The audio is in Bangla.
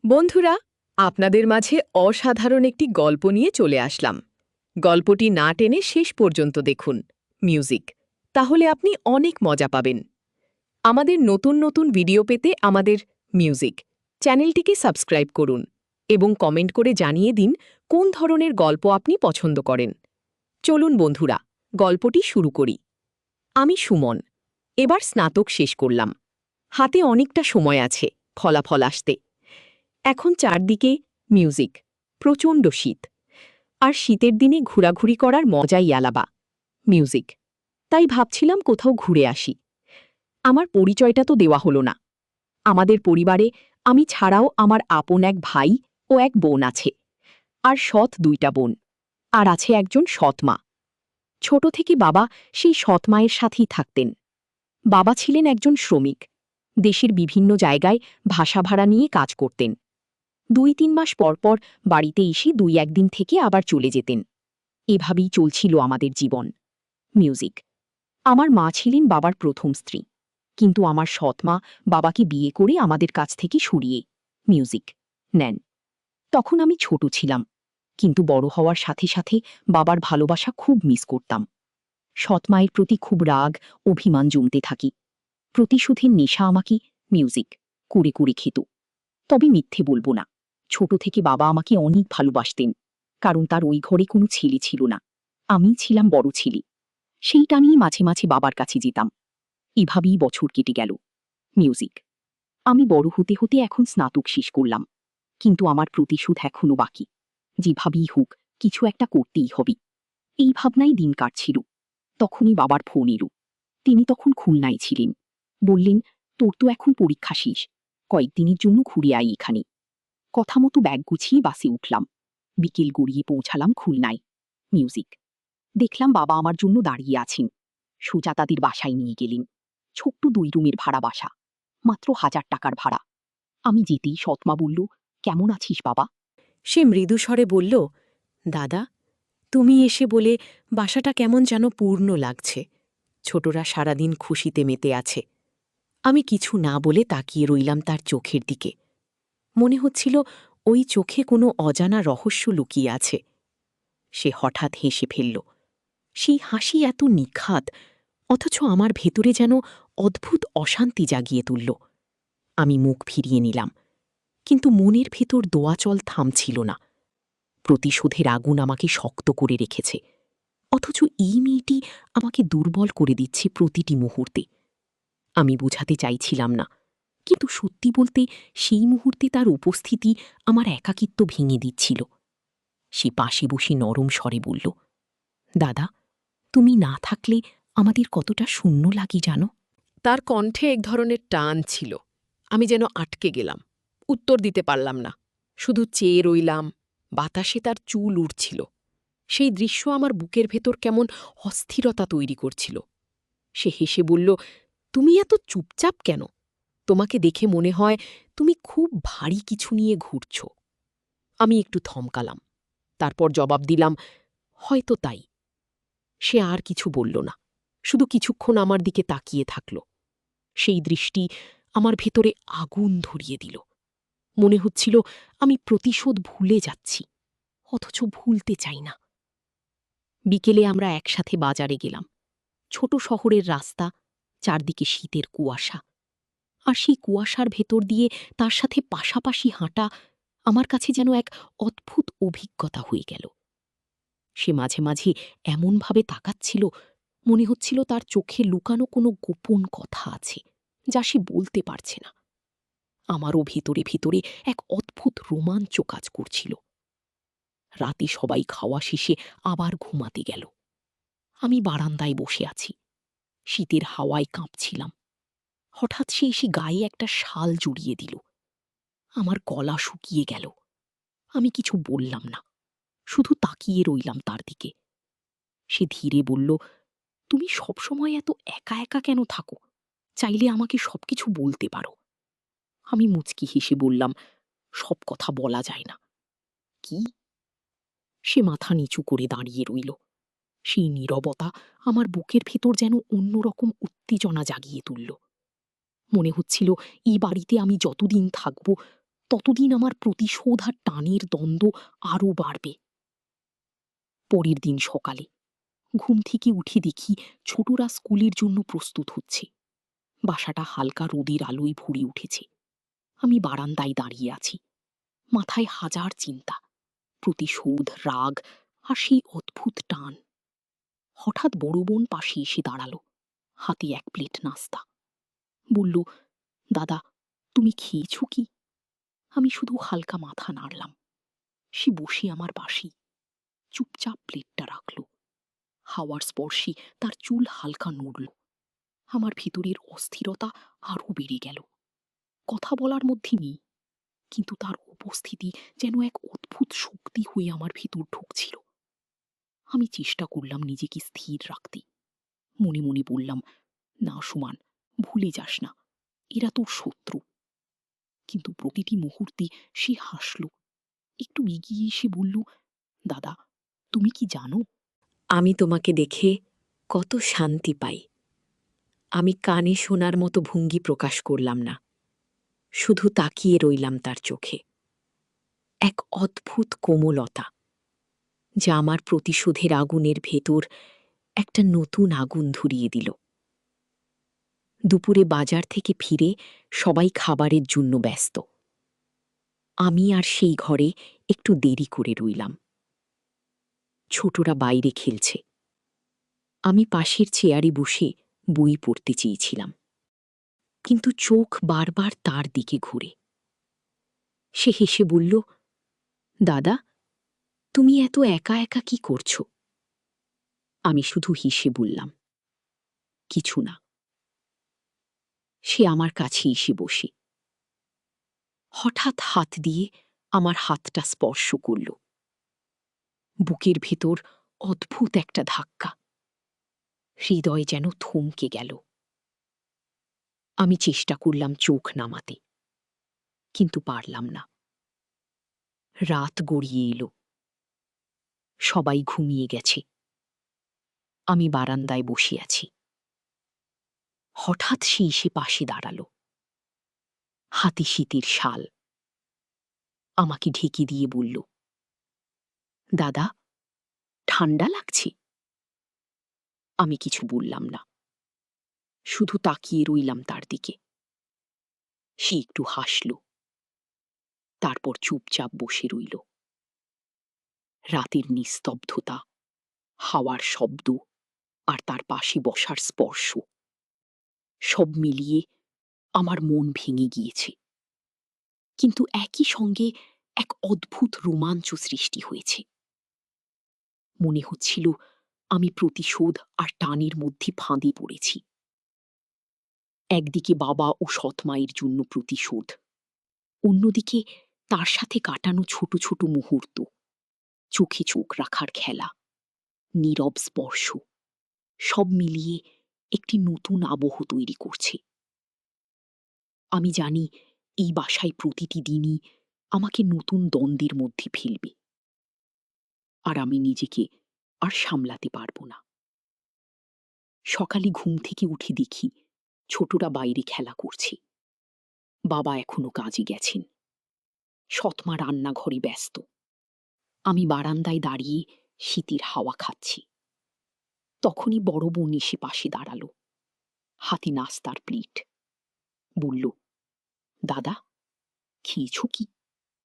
বন্ধুরা, আপনাদের মাঝে অসাধারণ একটি গল্প নিয়ে চলে আসলাম। গল্পটি না টেনে শেষ পর্যন্ত দেখুন। মিউজিক, তাহলে আপনি অনেক মজা পাবেন। আমাদের নতুন নতুন ভিডিও পেতে আমাদের মিউজিক চ্যানেলটিকে সাবস্ক্রাইব করুন এবং কমেন্ট করে জানিয়ে দিন কোন ধরনের গল্প আপনি পছন্দ করেন। চলুন বন্ধুরা, গল্পটি শুরু করি। আমি সুমন, এবার স্নাতক শেষ করলাম। হাতে অনেকটা সময় আছে ফলাফল আসতে। এখন চারদিকে মিউজিক, প্রচণ্ড শীত, আর শীতের দিনে ঘোরাঘুরি করার মজাই আলাদা। মিউজিক, তাই ভাবছিলাম কোথাও ঘুরে আসি। আমার পরিচয়টা তো দেওয়া হলো না। আমাদের পরিবারে আমি ছাড়াও আমার আপন এক ভাই ও এক বোন আছে, আর সৎ দুইটা বোন, আর আছে একজন সৎ মা। ছোট থেকে বাবা সেই সৎ মায়ের সাথেই থাকতেন। বাবা ছিলেন একজন শ্রমিক, দেশের বিভিন্ন জায়গায় ভাষা ভাড়া নিয়ে কাজ করতেন। ২-৩ মাস পরপর বাড়িতে এসে ২-১ দিন থেকে আবার চলে যেতেন। এভাবেই চলছিল আমাদের জীবন। মিউজিক, আমার মা ছিলেন বাবার প্রথম স্ত্রী, কিন্তু আমার সৎ মা বাবাকে বিয়ে করে আমাদের কাছ থেকে সরিয়ে মিউজিক নেন। তখন আমি ছোট ছিলাম, কিন্তু বড় হওয়ার সাথে সাথে বাবার ভালোবাসা খুব মিস করতাম। সৎ মায়ের প্রতি খুব রাগ, অভিমান জমতে থাকি। প্রতিশোধের নেশা আমাকে মিউজিক কুড়ে কুড়ে খেত। তবে মিথ্যে বলবো না, ছোট থেকে বাবা আমাকে অনেক ভালোবাসতেন, কারণ তার ওই ঘরে কোনো ছেলে ছিল না। আমি ছিলাম বড় ছেলে। সেইটা নিয়ে মাঝে মাঝে বাবার কাছে যেতাম। এভাবেই বছর কেটে গেল। মিউজিক, আমি বড় হতে হতে এখন স্নাতক শেষ করলাম, কিন্তু আমার প্রতিশোধ এখনো বাকি। যেভাবেই হোক কিছু একটা করতেই হবে, এই ভাবনাই দিন কাটছিল। তখনই বাবার ফোন এলো। তিনি তখন খুলনায় ছিলেন। বললেন, তোর তো এখন পরীক্ষা শেষ, কয়েকদিনের জন্য ঘুরে আয় এখানে। কথা মতো ব্যাগ গুছিয়ে বাসে উঠলাম। বিকেল গড়িয়ে পৌঁছালাম খুলনায়। মিউজিক, দেখলাম বাবা আমার জন্য দাঁড়িয়ে আছেন। সোজা তাদের বাসায় নিয়ে গেলেন। ছোট্ট 2 রুমের ভাড়া বাসা, মাত্র 1000 টাকার ভাড়া। আমি যেতেই সৎমা বলল, কেমন আছিস বাবা? সে মৃদু স্বরে বলল, দাদা, তুমি এসে বলে বাসাটা কেমন যেন পূর্ণ লাগছে। ছোটরা সারাদিন খুশিতে মেতে আছে। আমি কিছু না বলে তাকিয়ে রইলাম তার চোখের দিকে। মনে হচ্ছিল ওই চোখে কোনো অজানা রহস্য লুকিয়ে আছে। সে হঠাৎ হেসে ফেলল। সেই হাসি এত নিখাত, অথচ আমার ভেতরে যেন অদ্ভুত অশান্তি জাগিয়ে তুলল। আমি মুখ ফিরিয়ে নিলাম, কিন্তু মনের ভেতর দোয়াচল থামছিল না। প্রতিশোধের আগুন আমাকে শক্ত করে রেখেছে, অথচ এই মেয়েটি আমাকে দুর্বল করে দিচ্ছে প্রতিটি মুহূর্তে। আমি বুঝাতে চাইছিলাম না, কিন্তু সত্যি বলতে সেই মুহূর্তে তার উপস্থিতি আমার একাকিত্ব ভেঙে দিচ্ছিল। সে পাশে বসে নরম স্বরে বলল, দাদা, তুমি না থাকলে আমাদের কতটা শূন্য লাগে জানো? তার কণ্ঠে এক ধরনের টান ছিল। আমি যেন আটকে গেলাম, উত্তর দিতে পারলাম না, শুধু চেয়ে রইলাম। বাতাসে তার চুল উড়ছিল। সেই দৃশ্য আমার বুকের ভেতর কেমন অস্থিরতা তৈরি করছিল। সে হেসে বলল, তুমি এত চুপচাপ কেন? তোমাকে দেখে মনে হয় তুমি খুব ভারী কিছু নিয়ে ঘুরছ। আমি একটু থমকালাম, তারপর জবাব দিলাম, হয়তো তাই। সে আর কিছু বলল না, শুধু কিছুক্ষণ আমার দিকে তাকিয়ে থাকল। সেই দৃষ্টি আমার ভেতরে আগুন ধরিয়ে দিল। মনে হচ্ছিল আমি প্রতিশোধ ভুলে যাচ্ছি, অথচ ভুলতে চাই না। বিকেলে আমরা একসাথে বাজারে গেলাম। ছোট শহরের রাস্তা, চারদিকে শীতের কুয়াশা, আর সেই কুয়াশার ভেতর দিয়ে তার সাথে পাশাপাশি হাঁটা আমার কাছে যেন এক অদ্ভুত অভিজ্ঞতা হয়ে গেল। সে মাঝে মাঝে এমনভাবে তাকাচ্ছিল, মনে হচ্ছিল তার চোখে লুকানো কোনো গোপন কথা আছে, যা সে বলতে পারছে না। আমারও ভিতরে ভিতরে এক অদ্ভুত রোমাঞ্চ কাজ করছিল। রাতে সবাই খাওয়া শেষে আবার ঘুমাতে গেল। আমি বারান্দায় বসে আছি, শীতের হাওয়ায় কাঁপছিলাম। হঠাৎ সে এসে গায়ে একটা শাল জড়িয়ে দিল। আমার গলা শুকিয়ে গেল। আমি কিছু বললাম না, শুধু তাকিয়ে রইলাম তার দিকে। সে ধীরে বলল, তুমি সবসময় এত একা একা কেন থাকো? চাইলে আমাকে সবকিছু বলতে পারো। আমি মুচকি হেসে বললাম, সব কথা বলা যায় না। কি? সে মাথা নিচু করে দাঁড়িয়ে রইল। সেই নীরবতা আমার বুকের ভেতর যেন অন্যরকম উত্তেজনা জাগিয়ে তুলল। মনে হচ্ছিল এই বাড়িতে আমি যতদিন থাকব ততদিন আমার প্রতিশোধ আর টানের দ্বন্দ্ব আরও বাড়বে। পরের দিন সকালে ঘুম থেকে উঠে দেখি ছোটরা স্কুলের জন্য প্রস্তুত হচ্ছে। বাসাটা হালকা রোদের আলোয় ভরে উঠেছে। আমি বারান্দায় দাঁড়িয়ে আছি, মাথায় হাজার চিন্তা, প্রতিশোধ, রাগ আর সেই অদ্ভুত টান। হঠাৎ বড় বোন পাশে এসে দাঁড়ালো, হাতে এক প্লেট নাস্তা। বলল, দাদা, তুমি খেয়েছ কি? আমি শুধু হালকা মাথা নাড়লাম। সে বসে আমার পাশেই, চুপচাপ প্লেটটা রাখল। হাওয়ার স্পর্শে তার চুল হালকা নড়ল। আমার ভিতরের অস্থিরতা আরও বেড়ে গেল। কথা বলার মধ্যে নেই, কিন্তু তার উপস্থিতি যেন এক অদ্ভুত শক্তি হয়ে আমার ভিতর ঢুকছিল। আমি চেষ্টা করলাম নিজেকে স্থির রাখতে। মনে মনে বললাম, না সুমান, ভুলে যাস না, এরা তোর শত্রু। কিন্তু প্রতিটি মুহূর্তে সে হাসল, একটু এগিয়ে এসে বলল, দাদা, তুমি কি জানো, আমি তোমাকে দেখে কত শান্তি পাই। আমি কানে শোনার মতো ভঙ্গি প্রকাশ করলাম না, শুধু তাকিয়ে রইলাম তার চোখে। এক অদ্ভুত কোমলতা, যা আমার প্রতিশোধের আগুনের ভেতর একটা নতুন আগুন ধরিয়ে দিল। দুপুরে বাজার থেকে ফিরে সবাই খাবারের জন্য ব্যস্ত। আমি আর সেই ঘরে একটু দেরি করে রইলাম। ছোটরা বাইরে খেলছে। আমি পাশের চেয়ারে বসে বই পড়তে চেয়েছিলাম, কিন্তু চোখ বারবার তার দিকে ঘুরে। সে হেসে বলল, দাদা, তুমি এত একা একা কি করছো? আমি শুধু হেসে বললাম, কিছু না। সে আমার কাছে এসে বসে হঠাৎ হাত দিয়ে আমার হাতটা স্পর্শ করল। বুকের ভেতর অদ্ভুত একটা ধাক্কা, হৃদয় যেন থমকে গেল। আমি চেষ্টা করলাম চোখ নামাতে, কিন্তু পারলাম না। রাত গড়িয়ে এলো, সবাই ঘুমিয়ে গেছে। আমি বারান্দায় বসে আছি। হঠাৎ সে এসে পাশে দাঁড়ালো, হাতে শীতের শাল। আমাকে ঢেকে দিয়ে বলল, দাদা, ঠান্ডা লাগছে? আমি কিছু বললাম না, শুধু তাকিয়ে রইলাম তার দিকে। সে একটু হাসল, তারপর চুপচাপ বসে রইল। রাতের নিস্তব্ধতা, হাওয়ার শব্দ আর তার পাশে বসার স্পর্শ, সব মিলিয়ে আমার মন ভেঙে গিয়েছে। কিন্তু একই সঙ্গে এক অদ্ভুত রোমাঞ্চ সৃষ্টি হয়েছে। মনে হচ্ছিল আমি প্রতিশোধ আর টানের মধ্যে ফাঁদে পড়েছি। একদিকে বাবা ও সৎমায়ের জন্য প্রতিশোধ, অন্যদিকে তার সাথে কাটানো ছোট ছোট মুহূর্ত, চোখে চোখ রাখার খেলা, নীরব স্পর্শ, সব মিলিয়ে একটি নতুন আবহ তৈরি করছে। আমি জানি এই বাসায় প্রতিটি দিনই আমাকে নতুন দ্বন্দ্বের মধ্যে ফেলবে, আর আমি নিজেকে আর সামলাতে পারব না। সকালে ঘুম থেকে উঠে দেখি ছোটরা বাইরে খেলা করছে। বাবা এখনো কাজে গেছেন, সৎমা রান্নাঘরে ব্যস্ত। আমি বারান্দায় দাঁড়িয়ে শীতের হাওয়া খাচ্ছি। তখনই বড় বোন এসে পাশে দাঁড়ালো, হাতে নাস্তার প্লেট। বলল, দাদা, খেয়েছ কি?